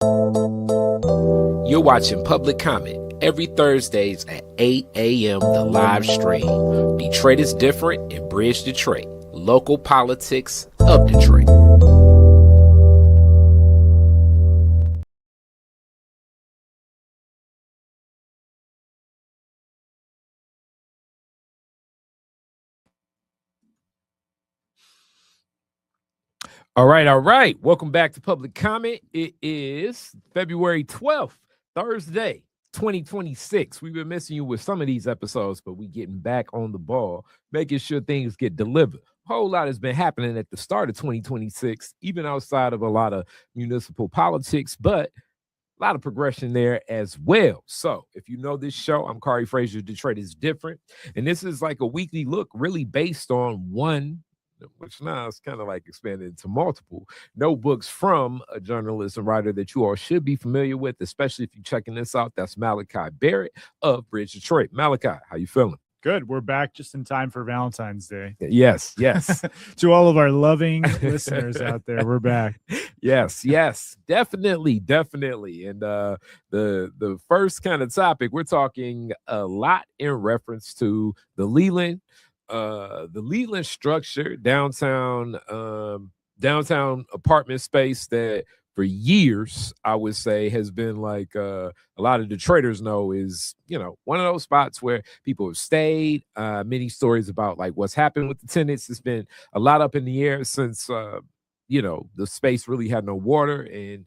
You're watching Public Comment every Thursdays at 8 a.m. The live stream. Detroit is different and Bridge Detroit. Local politics of Detroit. All right. Welcome back to Public Comment. It is February 12th, Thursday, 2026. We've been missing you with some of these episodes, but we getting back on the ball, making sure things get delivered. A whole lot has been happening at the start of 2026, even outside of a lot of municipal politics, but a lot of progression there as well. So if you know this show, I'm Khary Frazier. Detroit is different. And this is like a weekly look really based on one, which now it's kind of like expanded into multiple notebooks from a journalist and writer that you all should be familiar with, especially if you're checking this out. That's Malachi Barrett of Bridge Detroit. Malachi, how you feeling? Good. We're back just in time for Valentine's Day. Yes. To all of our loving listeners out there, we're back. Yes, definitely. And the first kind of topic, we're talking a lot in reference to the Leland structure, downtown apartment space that for years, I would say, has been like a lot of Detroiters know is, one of those spots where people have stayed. Many stories about like what's happened with the tenants. It's been a lot up in the air since, the space really had no water, and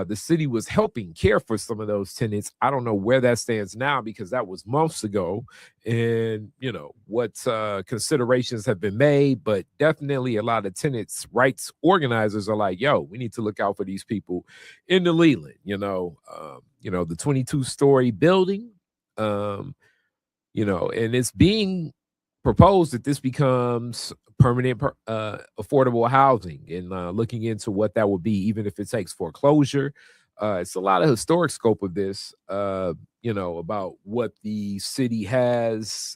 the city was helping care for some of those tenants. I don't know where that stands now because that was months ago, and what considerations have been made, but definitely a lot of tenants' rights organizers are like, yo, we need to look out for these people in the Leland, the 22-story building, and it's being proposed that this becomes permanent affordable housing, and looking into what that would be, even if it takes foreclosure. It's a lot of historic scope of this, about what the city has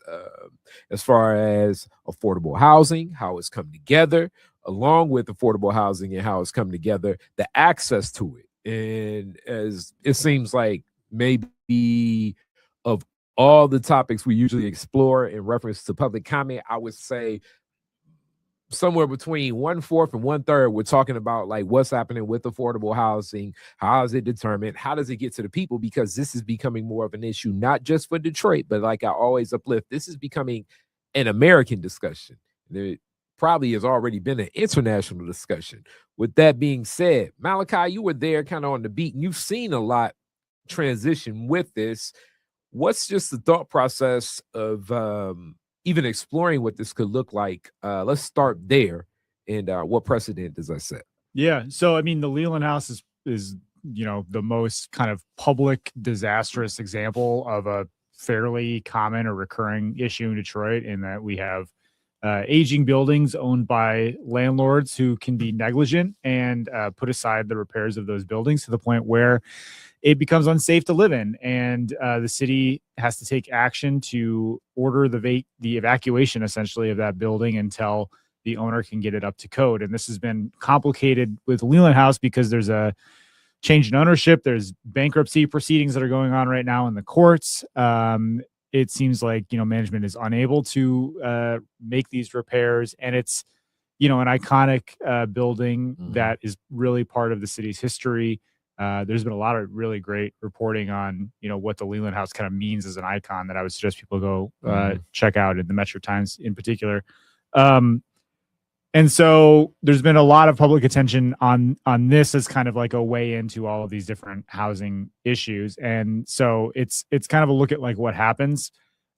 as far as affordable housing, how it's come together, along with affordable housing and how it's come together, the access to it. And as it seems like maybe of all the topics we usually explore in reference to public comment, I would say somewhere between 1/4 and 1/3, we're talking about like what's happening with affordable housing. How is it determined? How does it get to the people? Because this is becoming more of an issue, not just for Detroit, but like I always uplift, this is becoming an American discussion. There probably has already been an international discussion. With that being said, Malachi, you were there kind of on the beat, and you've seen a lot transition with this. What's just the thought process of even exploring what this could look like? Let's start there. And what precedent does that set? Yeah. So, I mean, the Leland House is the most kind of public disastrous example of a fairly common or recurring issue in Detroit, in that we have aging buildings owned by landlords who can be negligent and put aside the repairs of those buildings to the point where it becomes unsafe to live in, and the city has to take action to order the evacuation, essentially, of that building until the owner can get it up to code. And this has been complicated with Leland House because there's a change in ownership. There's bankruptcy proceedings that are going on right now in the courts. It seems like management is unable to make these repairs, and it's an iconic building that is really part of the city's history. There's been a lot of really great reporting on, what the Leland House kind of means as an icon that I would suggest people go check out, in the Metro Times in particular. And so there's been a lot of public attention on this as kind of like a way into all of these different housing issues. And so it's kind of a look at like what happens.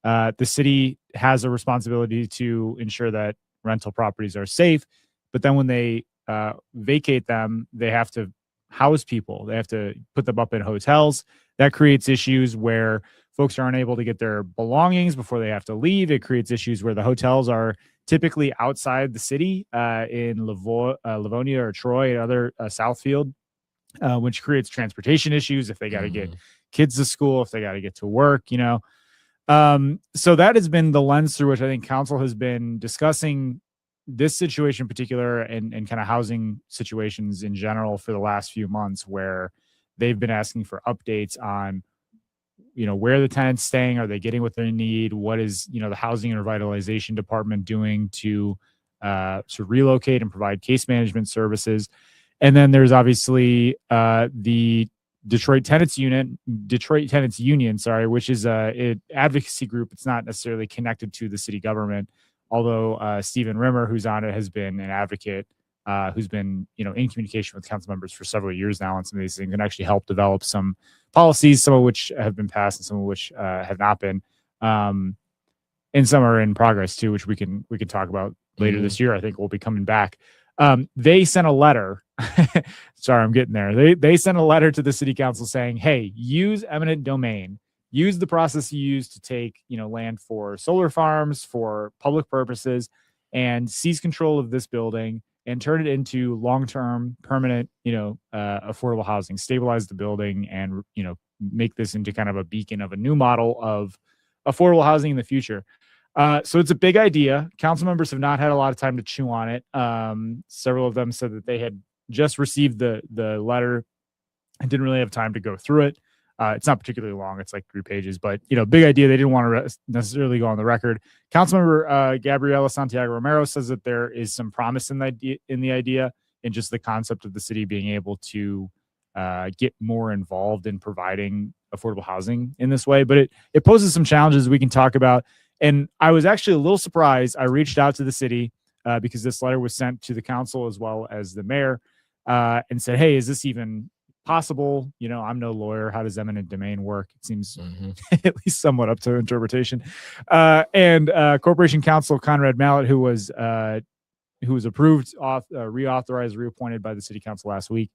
The city has a responsibility to ensure that rental properties are safe, but then when they vacate them, they have to house people. They have to put them up in hotels. That creates issues where folks are unable to get their belongings before they have to leave. It creates issues where the hotels are typically outside the city, in Livonia or Troy and other Southfield, which creates transportation issues if they got to get kids to school, if they got to get to work, So that has been the lens through which I think council has been discussing this situation in particular, and kind of housing situations in general for the last few months, where they've been asking for updates on, where the tenants staying. Are they getting what they need? What is, the housing and revitalization department doing to relocate and provide case management services? And then there's obviously the Detroit Tenants Union, which is an advocacy group. It's not necessarily connected to the city government, although Stephen Rimmer, who's on it, has been an advocate who's been, in communication with council members for several years now on some of these things, and actually helped develop some policies, some of which have been passed and some of which have not been. And some are in progress too, which we can talk about later this year. I think we'll be coming back. They sent a letter. Sorry, I'm getting there. They sent a letter to the city council saying, hey, use eminent domain, use the process you use to take, land for solar farms, for public purposes, and seize control of this building and turn it into long-term, permanent, affordable housing, stabilize the building, and, make this into kind of a beacon of a new model of affordable housing in the future. So it's a big idea. Council members have not had a lot of time to chew on it. Several of them said that they had just received the letter and didn't really have time to go through it. It's not particularly long. It's like 3 pages, but, big idea. They didn't want to necessarily go on the record. Councilmember Gabriela Santiago Romero says that there is some promise in the idea and just the concept of the city being able to get more involved in providing affordable housing in this way. But it poses some challenges we can talk about. And I was actually a little surprised. I reached out to the city because this letter was sent to the council as well as the mayor and said, hey, is this even possible? I'm no lawyer. How does eminent domain work? It seems at least somewhat up to interpretation. And Corporation Counsel Conrad Mallett, who was approved, reauthorized, reappointed by the city council last week,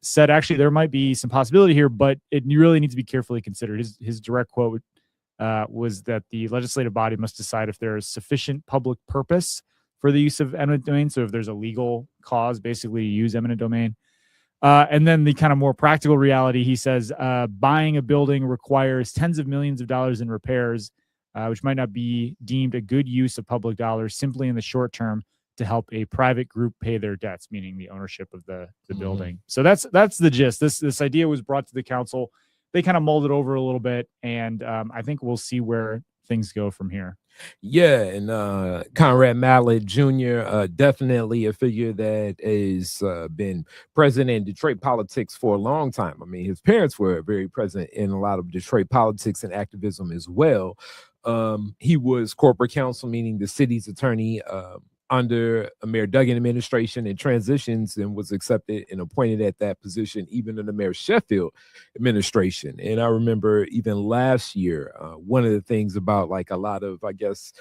said actually there might be some possibility here, but it really needs to be carefully considered. His direct quote was that the legislative body must decide if there is sufficient public purpose for the use of eminent domain. So if there's a legal cause, basically, to use eminent domain. And then the kind of more practical reality, he says, buying a building requires tens of millions of dollars in repairs, which might not be deemed a good use of public dollars simply in the short term to help a private group pay their debts, meaning the ownership of the building. So that's the gist. This idea was brought to the council. They kind of mulled it over a little bit, and I think we'll see where things go from here. Yeah, and Conrad Mallett Jr., definitely a figure that has been present in Detroit politics for a long time. I mean, his parents were very present in a lot of Detroit politics and activism as well. He was corporate counsel, meaning the city's attorney under a Mayor Duggan administration, and transitions and was accepted and appointed at that position even in the Mayor Sheffield administration. And I remember even last year, one of the things about like a lot of, I guess,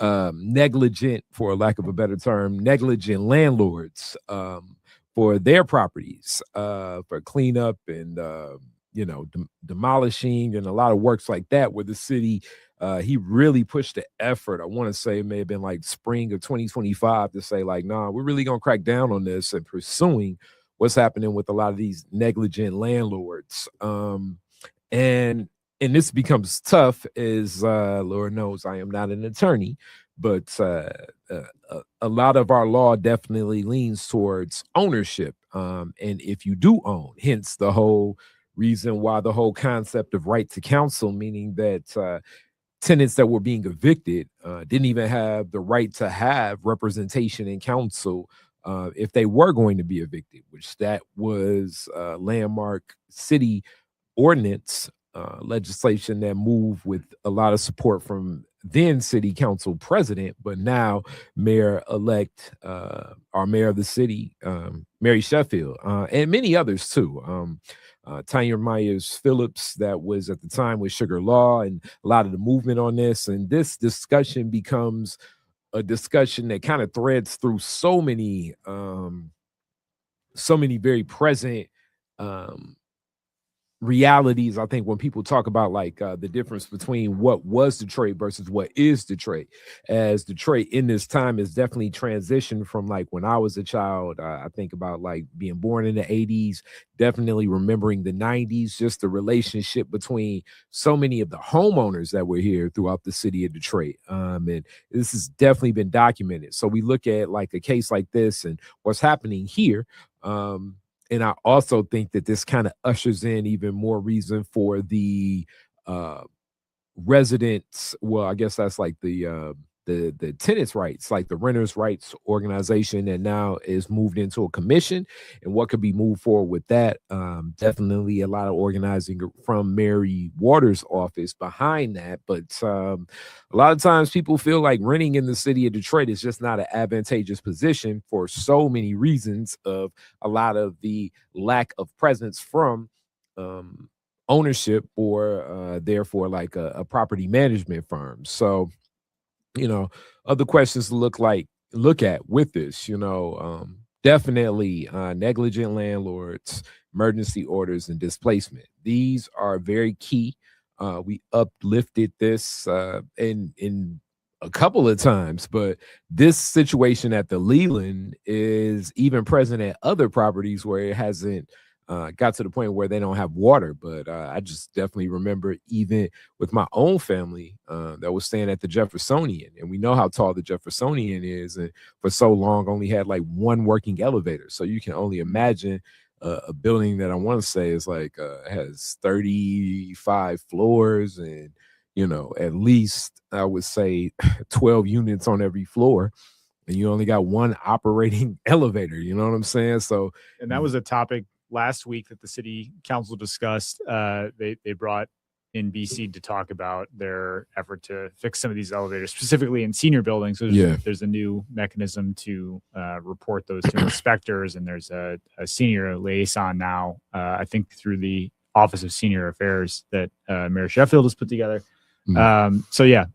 negligent, for lack of a better term, negligent landlords for their properties, for cleanup and, demolishing and a lot of works like that, where the city he really pushed the effort. I want to say it may have been like spring of 2025 to say like, nah, we're really going to crack down on this and pursuing what's happening with a lot of these negligent landlords. And this becomes tough as Lord knows I am not an attorney, but a lot of our law definitely leans towards ownership. And if you do own, hence the whole reason why the whole concept of right to counsel, meaning that tenants that were being evicted didn't even have the right to have representation in council if they were going to be evicted, which that was landmark city ordinance legislation that moved with a lot of support from then city council president, but now mayor-elect, our mayor of the city, Mary Sheffield, and many others too. Tanya Myers Phillips, that was at the time with Sugar Law, and a lot of the movement on this. And this discussion becomes a discussion that kind of threads through so many very present realities. I think when people talk about like the difference between what was Detroit versus what is Detroit, as Detroit in this time is definitely transitioned from like when I was a child. I think about like being born in the 80s, definitely remembering the 90s, just the relationship between so many of the homeowners that were here throughout the city of Detroit. And this has definitely been documented. So we look at like a case like this and what's happening here. And I also think that this kind of ushers in even more reason for the residents. Well, I guess that's like the tenants' rights, like the renters' rights organization that now is moved into a commission, and what could be moved forward with that. Definitely a lot of organizing from Mary Waters' office behind that. But a lot of times people feel like renting in the city of Detroit is just not an advantageous position for so many reasons, of a lot of the lack of presence from ownership, or therefore like a property management firm. So, other questions to look at with this, definitely negligent landlords, emergency orders, and displacement. These are very key. We uplifted this in a couple of times, but this situation at the Leland is even present at other properties where it hasn't got to the point where they don't have water. But I just definitely remember, even with my own family that was staying at the Jeffersonian, and we know how tall the Jeffersonian is, and for so long only had like one working elevator. So you can only imagine a building that I want to say is like has 35 floors, and at least I would say 12 units on every floor, and you only got one operating elevator. You know what I'm saying? So, and that was a topic last week that the city council discussed. They brought in BC to talk about their effort to fix some of these elevators, specifically in senior buildings. So there's a new mechanism to report those to inspectors, and there's a senior liaison now, I think through the Office of Senior Affairs that Mayor Sheffield has put together. So yeah,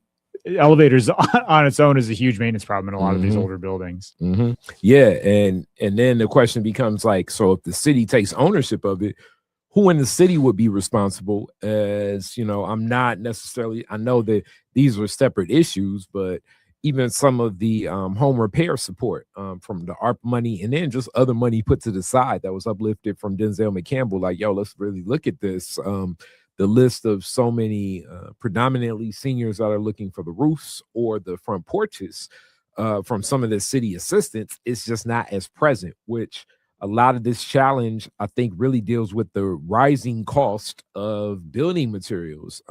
elevators on its own is a huge maintenance problem in a lot of these older buildings. Yeah, and then the question becomes like, so if the city takes ownership of it, who in the city would be responsible? As I'm not necessarily, I know that these were separate issues, but even some of the home repair support from the ARP money, and then just other money put to the side that was uplifted from Denzel McCampbell, like, yo, let's really look at this. The list of so many predominantly seniors that are looking for the roofs or the front porches from some of the city assistants, it's just not as present, which a lot of this challenge, I think, really deals with the rising cost of building materials.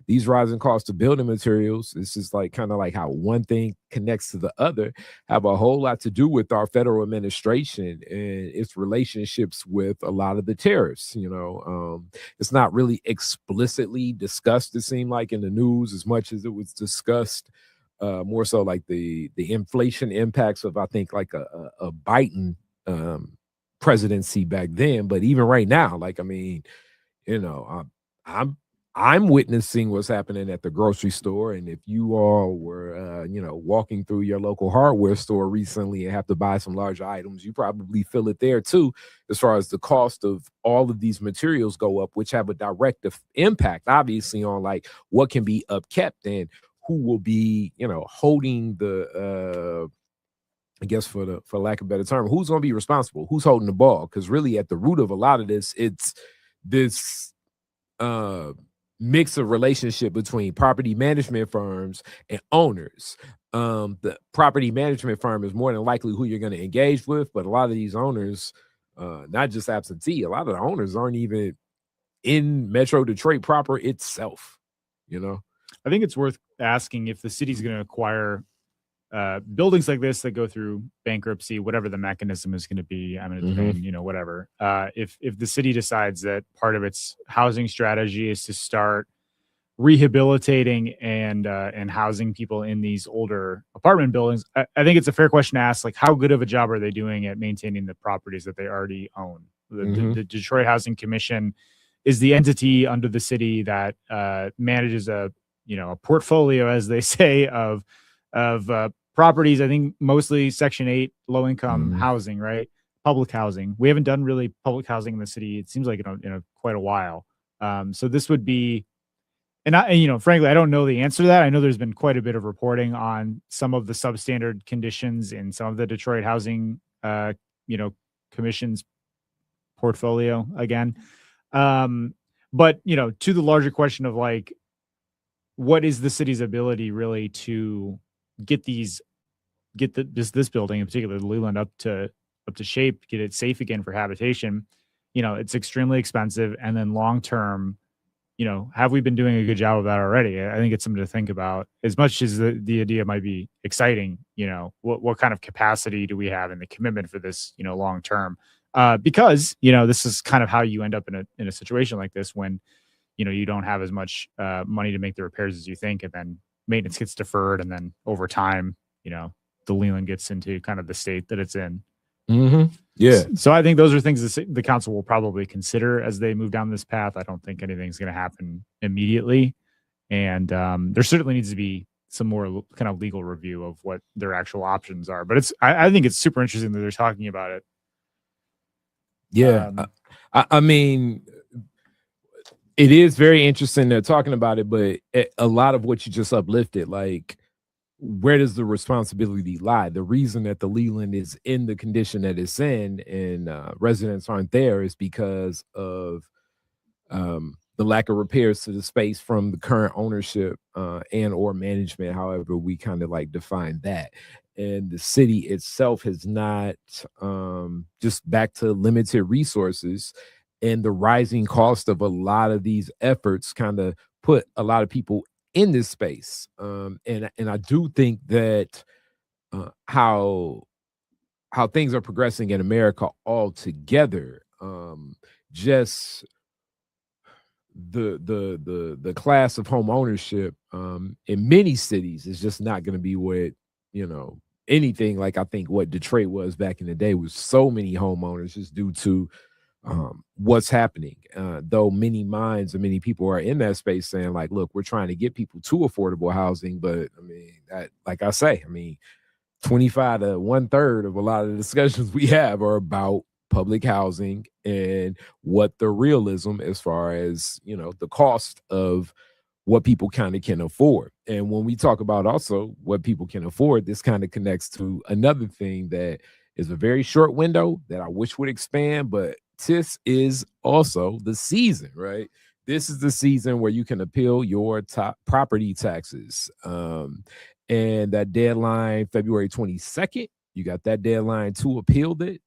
These rising costs of building materials, this is like kind of like how one thing connects to the other, have a whole lot to do with our federal administration and its relationships with a lot of the tariffs. It's not really explicitly discussed, it seemed like, in the news as much as it was discussed. More so like the inflation impacts of, I think, like a Biden presidency back then. But even right now, like, I mean, I'm witnessing what's happening at the grocery store. And if you all were walking through your local hardware store recently and have to buy some large items, you probably feel it there too, as far as the cost of all of these materials go up, which have a direct impact, obviously, on like what can be upkept and who will be holding the I guess, for lack of a better term, who's going to be responsible? Who's holding the ball? Because really, at the root of a lot of this, it's this mix of relationship between property management firms and owners. The property management firm is more than likely who you're going to engage with, but a lot of these owners, not just absentee, a lot of the owners aren't even in Metro Detroit proper itself. I think it's worth asking if the city's going to acquire buildings like this that go through bankruptcy, whatever the mechanism is going to be, eminent domain, whatever. If the city decides that part of its housing strategy is to start rehabilitating and housing people in these older apartment buildings, I think it's a fair question to ask, like, how good of a job are they doing at maintaining the properties that they already own? The Detroit Housing Commission is the entity under the city that manages a portfolio, as they say, of properties. I think mostly Section 8 low-income housing, right? Public housing. We haven't done really public housing in the city, it seems like, in quite a while. So this would be, and frankly, I don't know the answer to that. I know there's been quite a bit of reporting on some of the substandard conditions in some of the Detroit Housing, Commission's portfolio again. But to the larger question of like, what is the city's ability really to get this building in particular, the Leland, up to up to shape, get it safe again for habitation, you know, it's extremely expensive. And then long term, you know, have we been doing a good job of that already? I think it's something to think about. As much as the idea might be exciting, you know, what kind of capacity do we have and the commitment for this, you know, long term? Because, you know, this is kind of how you end up in a situation like this when, you know, you don't have as much money to make the repairs as you think, and then maintenance gets deferred, and then over time, you know, the Leland gets into kind of the state that it's in. Yeah. So I think those are things the council will probably consider as they move down this path. I don't think anything's going to happen immediately. And there certainly needs to be some more kind of legal review of what their actual options are. But I think it's super interesting that they're talking about it. Yeah. I mean, it is very interesting they're talking about it, but a lot of what you just uplifted, like, where does the responsibility lie? The reason that the Leland is in the condition that it's in and residents aren't there is because of the lack of repairs to the space from the current ownership and or management, however we kind of like define that. And the city itself has not, just back to limited resources, and the rising cost of a lot of these efforts kind of put a lot of people in this space. And I do think that how things are progressing in America altogether, just the class of home ownership in many cities is just not going to be what, you know, anything like I think what Detroit was back in the day, with so many homeowners, just due to what's happening. Though many minds and many people are in that space saying like, look, we're trying to get people to affordable housing. But I mean, that, like I say, I mean, 25 to 1/3 of a lot of the discussions we have are about public housing and what the realism as far as, you know, the cost of what people kind of can afford. And when we talk about also what people can afford, this kind of connects to another thing that is a very short window that I wish would expand, but this is also the season, right? This is the season where you can appeal your top property taxes. And that deadline, February 22nd, you got that deadline to appeal it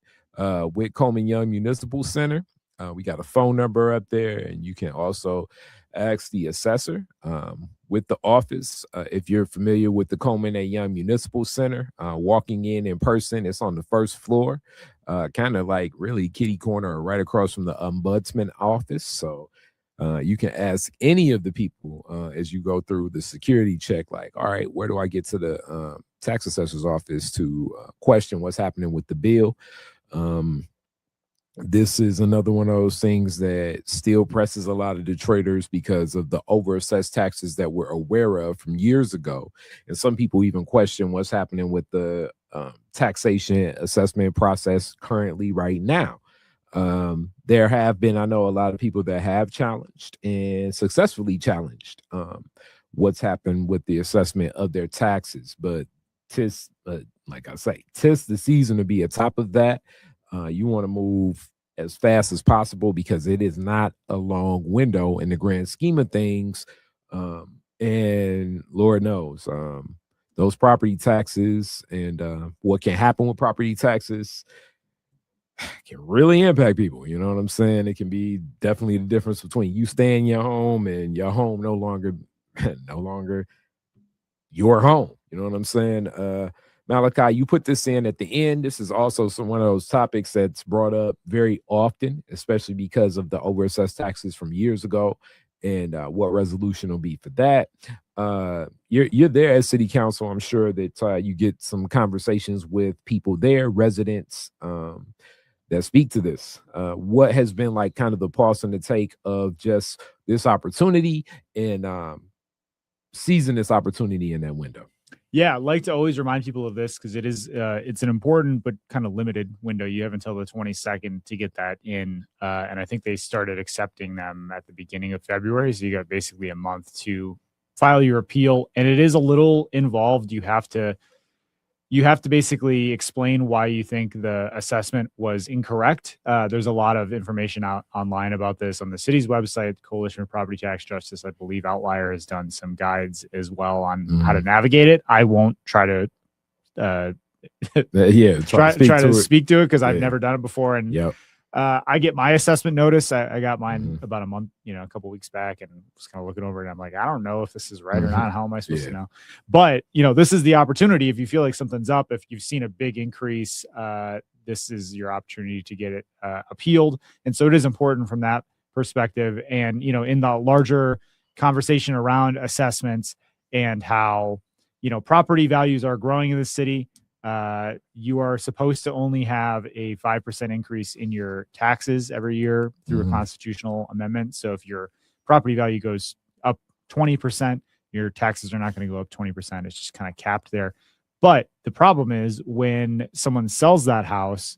with Coleman Young Municipal Center. We got a phone number up there, and you can also ask the assessor with the office. If you're familiar with the Coleman A. Young Municipal Center, walking in person, it's on the first floor, kind of like really kitty corner right across from the ombudsman office. So you can ask any of the people as you go through the security check, like, all right, where do I get to the tax assessor's office to question what's happening with the bill? This is another one of those things that still presses a lot of Detroiters because of the overassessed taxes that we're aware of from years ago. And some people even question what's happening with the taxation assessment process currently right now. There have been, I know, a lot of people that have challenged and successfully challenged what's happened with the assessment of their taxes. But like I say, tis the season to be atop of that. You want to move as fast as possible because it is not a long window in the grand scheme of things. And Lord knows, those property taxes and what can happen with property taxes can really impact people. You know what I'm saying? It can be definitely the difference between you staying in your home and your home no longer your home. You know what I'm saying? Malachi, you put this in at the end. This is also one of those topics that's brought up very often, especially because of the overassessed taxes from years ago and what resolution will be for that. You're there as city council. I'm sure that you get some conversations with people there, residents that speak to this. What has been like kind of the pulse and the take of just this opportunity and seizing this opportunity in that window? Yeah, I like to always remind people of this because it's an important but kind of limited window. You have until the 22nd to get that in. And I think they started accepting them at the beginning of February. So you got basically a month to file your appeal. And it is a little involved. You have to basically explain why you think the assessment was incorrect. There's a lot of information out online about this on the city's website. Coalition for Property Tax Justice, I believe Outlier has done some guides as well on how to navigate it. I won't try to try to speak to it because I've never done it before. And yep. I get my assessment notice. I got mine about a month, a couple weeks back, and was kind of looking over it. And I'm like, I don't know if this is right or not. How am I supposed to know? But this is the opportunity. If you feel like something's up, if you've seen a big increase, this is your opportunity to get it appealed. And so it is important from that perspective. And in the larger conversation around assessments and how property values are growing in the city. You are supposed to only have a 5% increase in your taxes every year through a constitutional amendment. So if your property value goes up 20%, your taxes are not going to go up 20%. It's just kind of capped there. But the problem is when someone sells that house,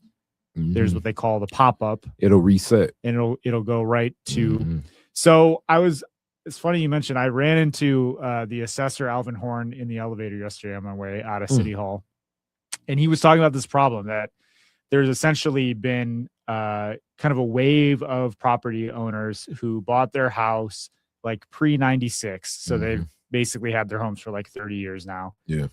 there's what they call the pop-up. It'll reset. And it'll go right to. So it's funny you mentioned, I ran into the assessor, Alvin Horn, in the elevator yesterday on my way out of City Hall. And he was talking about this problem that there's essentially been kind of a wave of property owners who bought their house like pre-96. So they've basically had their homes for like 30 years now. Yeah.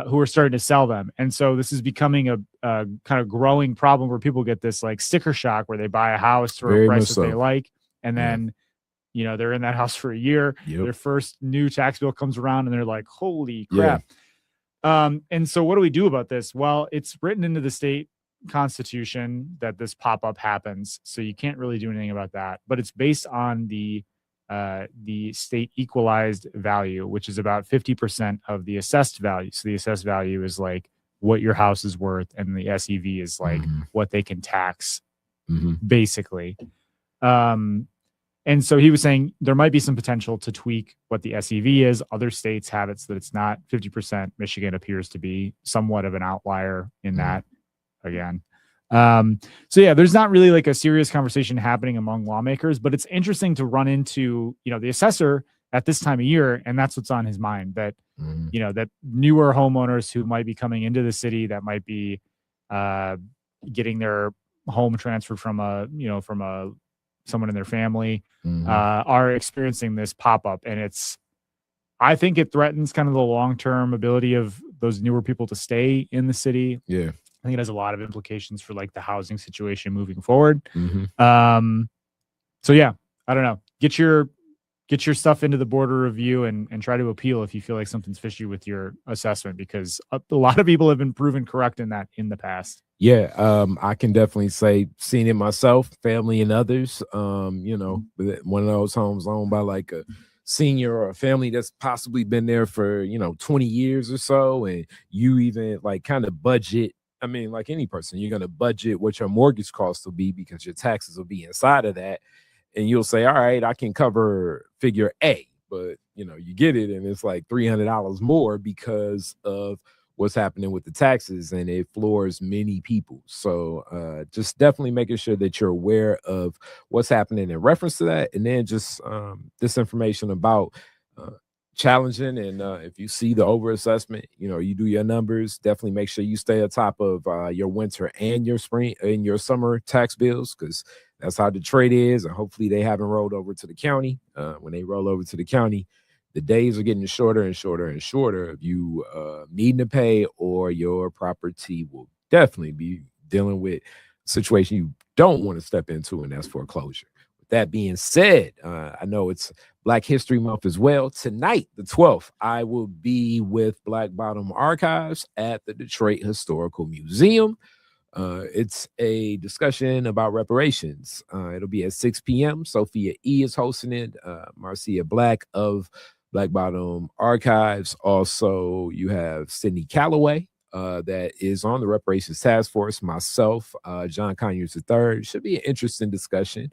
Who are starting to sell them. And so this is becoming a kind of growing problem where people get this like sticker shock where they buy a house for a price that they like. And then, they're in that house for a year. Their first new tax bill comes around and they're like, holy crap. And so what do we do about this? Well, it's written into the state constitution that this pop-up happens. So you can't really do anything about that, but it's based on the state equalized value, which is about 50% of the assessed value. So the assessed value is like what your house is worth, and the SEV is like what they can tax, basically. And so he was saying there might be some potential to tweak what the SEV is. Other states have it so that it's not 50%. Michigan appears to be somewhat of an outlier in that again. So yeah, there's not really like a serious conversation happening among lawmakers, but it's interesting to run into, the assessor at this time of year. And that's what's on his mind, that, that newer homeowners who might be coming into the city, that might be getting their home transferred from someone in their family, are experiencing this pop-up. And I think it threatens kind of the long-term ability of those newer people to stay in the city. Yeah. I think it has a lot of implications for like the housing situation moving forward. So yeah, I don't know. Get your stuff into the border review and try to appeal if you feel like something's fishy with your assessment, because a lot of people have been proven correct in that in the past. Yeah, I can definitely say, seen it myself, family and others. One of those homes owned by like a senior or a family that's possibly been there for 20 years or so, and you even like kind of budget. I mean, like any person, you're gonna budget what your mortgage costs will be because your taxes will be inside of that, and you'll say, all right, I can cover figure A, but you get it and it's like $300 more because of what's happening with the taxes, and it floors many people. So just definitely making sure that you're aware of what's happening in reference to that, and then just this information about challenging. And if you see the overassessment, you do your numbers, definitely make sure you stay on top of your winter and your spring and your summer tax bills, because that's how Detroit is. And hopefully they haven't rolled over to the county. When they roll over to the county, the days are getting shorter and shorter and shorter of you needing to pay, or your property will definitely be dealing with a situation you don't want to step into, and that's foreclosure. With that being said, I know it's Black History Month as well. Tonight, the 12th, I will be with Black Bottom Archives at the Detroit Historical Museum. It's a discussion about reparations. It'll be at 6 p.m. Sophia E. is hosting it. Marcia Black of Black Bottom Archives. Also, you have Sydney Calloway that is on the Reparations Task Force. Myself, John Conyers III. Should be an interesting discussion.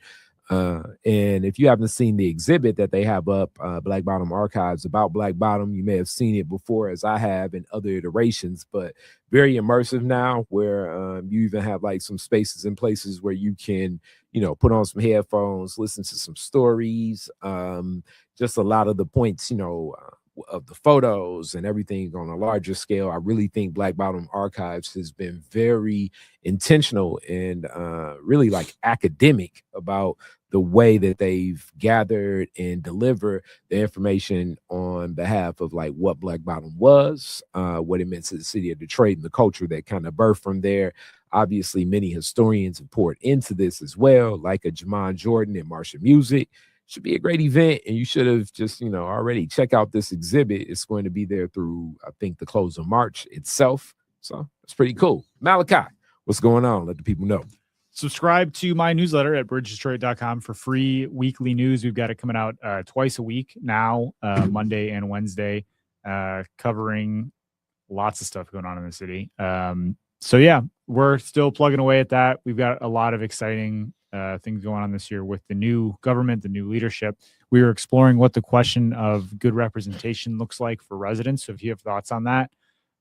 And if you haven't seen the exhibit that they have up, Black Bottom Archives, about Black Bottom, you may have seen it before, as I have in other iterations, but very immersive now, where you even have like some spaces and places where you can, put on some headphones, listen to some stories, just a lot of the points, of the photos and everything on a larger scale. I really think Black Bottom Archives has been very intentional and really like academic about the way that they've gathered and delivered the information on behalf of like what Black Bottom was, what it meant to the city of Detroit and the culture that kind of birthed from there. Obviously, many historians have poured into this as well, like a Jamon Jordan and Marsha Music. Should be a great event, and you should have just, already check out this exhibit. It's going to be there through, I think, the close of March itself. So it's pretty cool. Malachi, what's going on? Let the people know. Subscribe to my newsletter at bridgedetroit.com for free weekly news. We've got it coming out twice a week now, Monday and Wednesday, covering lots of stuff going on in the city. So yeah, we're still plugging away at that. We've got a lot of exciting things going on this year with the new government, the new leadership. We are exploring what the question of good representation looks like for residents. So if you have thoughts on that,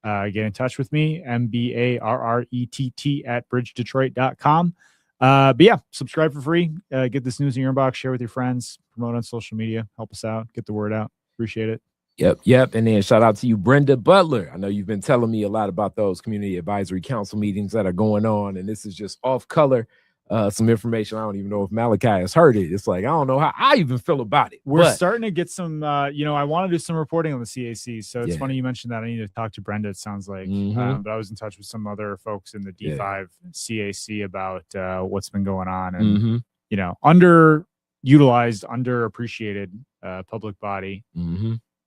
get in touch with me, MBARRETT at bridgedetroit.com. But yeah, subscribe for free. Get this news in your inbox, share with your friends, promote on social media, help us out, get the word out. Appreciate it. Yep. And then shout out to you, Brenda Butler. I know you've been telling me a lot about those community advisory council meetings that are going on, and this is just off color. Some information. I don't even know if Malachi has heard it. It's like, I don't know how I even feel about it. We're starting to get some, I want to do some reporting on the CAC. So it's funny you mentioned that. I need to talk to Brenda, it sounds like. But I was in touch with some other folks in the D5 CAC about what's been going on. And, underutilized, underappreciated public body.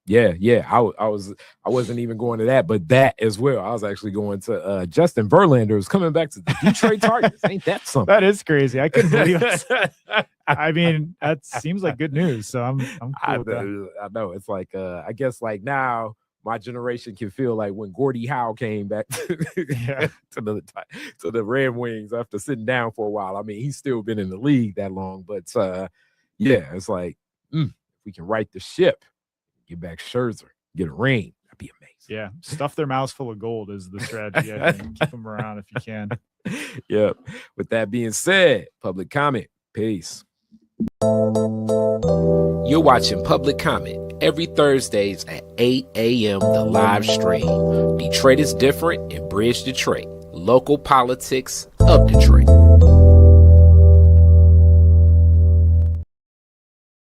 Yeah. I wasn't even going to that, but that as well. I was actually going to Justin Verlander is coming back to the Detroit Tigers. Ain't that something? That is crazy. I couldn't believe it. I mean, that seems like good news. So I'm cool with that. I know. It's like I guess like now my generation can feel like when Gordie Howe came back to the Red Wings after sitting down for a while. I mean, he's still been in the league that long, but it's like we can right the ship. Get back Scherzer, get a ring. That'd be amazing. Yeah, stuff their mouths full of gold is the strategy. I think. Keep them around if you can. Yep. With that being said, Public Comment. Peace. You're watching Public Comment every Thursdays at 8 a.m. The live stream. Detroit is different in Bridge Detroit. Local politics of Detroit.